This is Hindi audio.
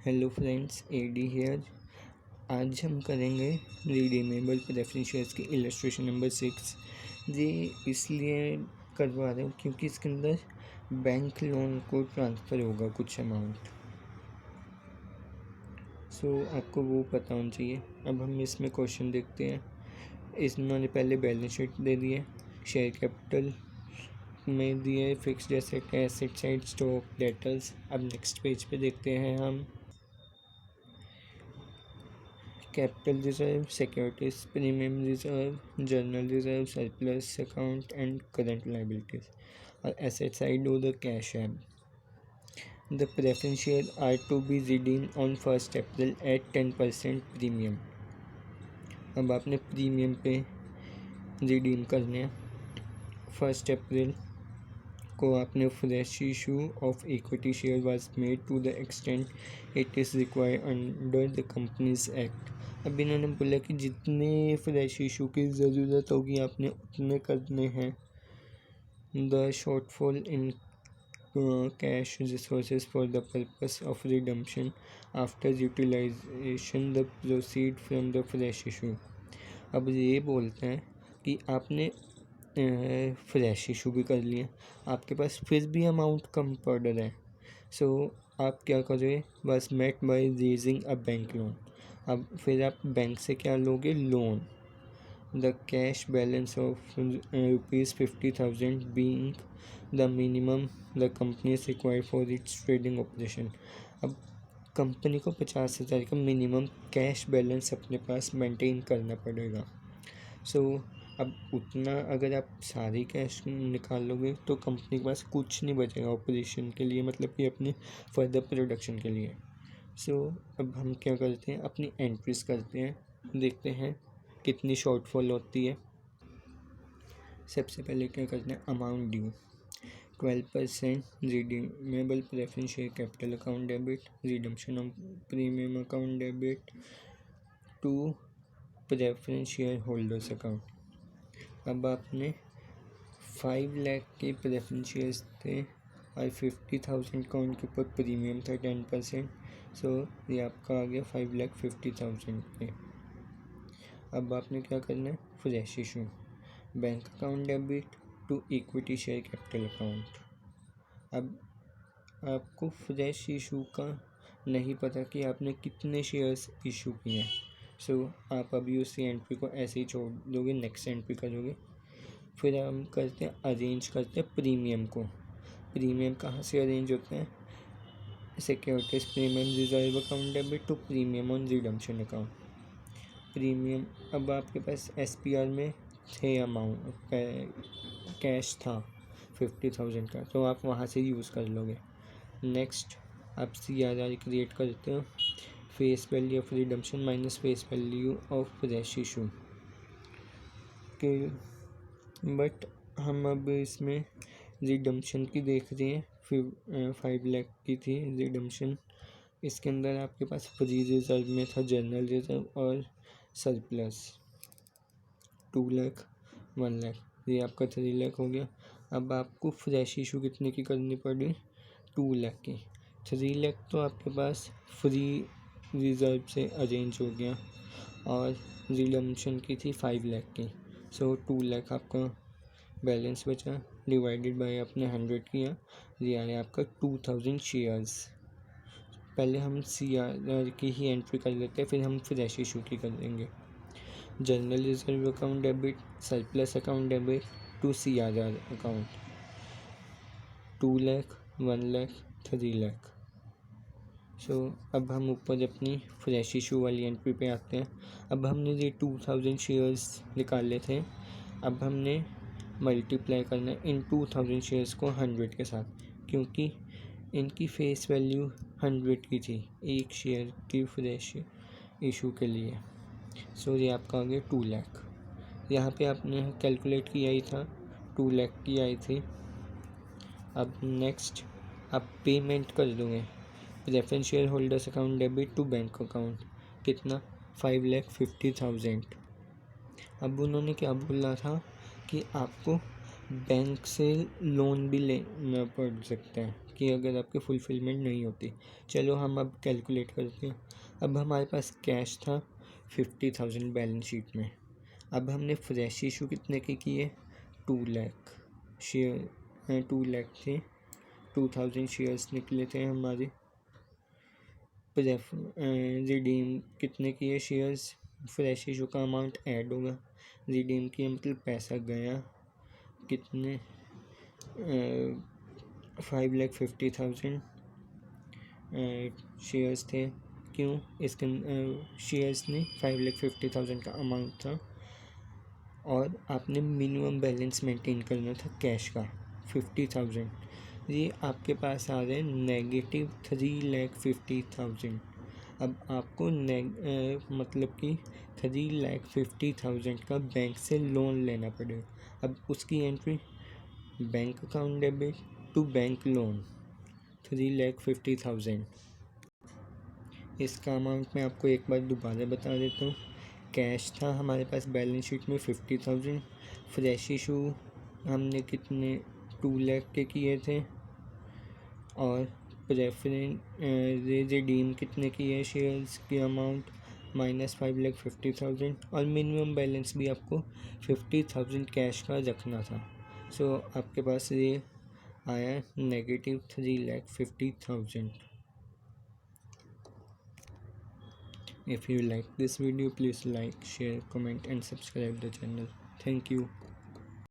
Hello friends, AD hair. आज हम करेंगे रिडीमेबल प्रेफरेंस शेयर्स की इलस्ट्रेशन नंबर 6। ये इसलिए करवा रहे हो क्योंकि इसके अंदर बैंक लोन को ट्रांसफ़र होगा कुछ अमाउंट, सो आपको वो पता होना चाहिए। अब हम इसमें क्वेश्चन देखते हैं। इन्होंने पहले बैलेंस शीट दे दिए, शेयर कैपिटल में दिए, fixed asset, asset side, stock, debtors. अब नेक्स्ट पेज पे देखते हैं हम capital reserve, securities, premium reserve, general reserve, surplus account and current liabilities. और एसेट साइड हो द कैश है। The preference share are to be redeem on 1 April at 10% premium. अब आपने प्रीमियम पे रिडीम करने हैं। 1 अप्रैल को आपने fresh issue of equity share was made to the extent it is required under the companies act. अब इन्होंने बोला कि जितने फ्रेश इशू की ज़रूरत होगी आपने उतने करने हैं। The shortfall in cash resources for the purpose of redemption after utilisation the proceed from the fresh issue. अब ये बोलते हैं कि आपने फ्रेश इशू भी कर लिया, आपके पास फिर भी अमाउंट कम पड़ रहा है, सो आप क्या करोगे? बस met by raising a bank loan. अब फिर आप बैंक से क्या लोगे? Loan. The cash balance of ₹50,000 being the minimum the company is required for its trading operation. अब कंपनी को 50,000 का मिनिमम कैश बैलेंस अपने पास मेंटेन करना पड़ेगा। सो अब उतना अगर आप सारी कैश निकाल लोगे तो कंपनी के पास कुछ नहीं बचेगा ऑपरेशन के लिए, मतलब कि अपने फर्दर प्रोडक्शन के लिए। सो अब हम क्या करते हैं, अपनी एंट्रीज करते हैं, देखते हैं कितनी शॉर्टफॉल होती है। सबसे पहले क्या करते हैं, amount due 12% redeemable preference share capital account debit, redemption of premium account debit to preference share holders account. अब आपने 5 लाख के प्रेफरेंस शेयर्स थे और 50,000 का उनके ऊपर प्रीमियम था 10%। सो ये आपका आ गया 5,50,000 पे। अब आपने क्या करना है, fresh issue bank account debit to equity share capital account. अब आपको फ्रेश इशू का नहीं पता कि आपने कितने शेयर्स इशू किए हैं, सो आप अभी उसी एंट्री को ऐसे ही छोड़ दोगे, नेक्स्ट एंट्री करोगे। फिर हम करते हैं, अरेंज करते हैं प्रीमियम को। प्रीमियम कहाँ से अरेंज होते हैं? Securities premium reserve account debit to premium on redemption account. Premium, अब आपके पास SPR में थे अमाउंट कैश था 50,000 का, तो आप वहाँ से यूज़ कर लोगे। नेक्स्ट आप CRR क्रिएट करते हो, face value of redemption minus face value of fresh issue के। बट हम अब इसमें रिडम्पशन की देख रहे हैं, फिर 5 लाख की थी रिडम्पशन। इसके अंदर आपके पास फ्री रिजर्व में था जनरल रिजर्व और सरप्लस 2 लाख, 1 लाख, ये आपका 3 लाख हो गया। अब आपको फ्रेश इशू कितने की करनी पड़ी? 2 लाख की। 3 लाख तो आपके पास फ्री रिजर्व से अरेंज हो गया और रिडम्पशन की थी 5 लाख की। सो 2 लाख आपका बैलेंस बचा, डिवाइडेड बाय आपने 100 किया, ये आया आपका 2000 शेयर्स। पहले हम CRR की ही एंट्री कर लेते हैं, फिर हम फ्रेश इशू की कर देंगे। General reserve account debit, surplus account debit to CRR account, 2 lakh, 1 lakh, 3 lakh. So अब हम ऊपर अपनी फ्रेश इशू वाली एंट्री पे आते हैं। अब हमने ये 2000 शेयर्स निकाले थे, अब हमने मल्टीप्लाई करना है इन 2000 शेयर्स को 100 के साथ, क्योंकि इनकी फेस वैल्यू 100 की थी एक शेयर की फ्रेश इशू के लिए। सो ये आपका आ गया 2 लाख। यहाँ पे आपने कैलकुलेट किया ही था, 2 लाख की आई थी। अब नेक्स्ट आप पेमेंट कर दोगे, preference share holders account debit to bank account, कितना? 5,50,000। अब उन्होंने क्या बोला था कि आपको बैंक से लोन भी लेना पड़ सकता है, कि अगर आपकी फुलफिलमेंट नहीं होती। चलो हम अब कैलकुलेट करते हैं। अब हमारे पास कैश था 50,000 बैलेंस शीट में। अब हमने फ्रेश इशू कितने के किए, 2 लाख शेयर, 2 लाख थे, 2,000 शेयर्स निकले थे हमारे। रिडीम कितने किए शेयर्स, फ्रेश इशू का अमाउंट ऐड होगा, रिडीम किए मतलब पैसा गया कितने, 5,50,000 शेयर्स थे। क्यों, इसके शेयर्स ने 5,50,000 का अमाउंट था और आपने मिनिमम बैलेंस मेंटेन करना था कैश का 50,000। ये आपके पास आ रहे हैं -3,50,000। अब आपको मतलब कि 3,50,000 का बैंक से लोन लेना पड़ेगा। अब उसकी entry, bank account debit to bank loan 3,50,000। इसका अमाउंट मैं आपको एक बार दोबारा बता देता हूँ। कैश था हमारे पास बैलेंस शीट में 50,000, फ्रेश इशू हमने कितने 2 लाख के किए थे, और रिडीम कितने किए शेयर्स की अमाउंट -5,50,000, और मिनिमम बैलेंस भी आपको 50,000 कैश का रखना था। सो आपके पास ये आया -3,50,000। If you like this video, please like, share, comment and subscribe the channel. Thank you.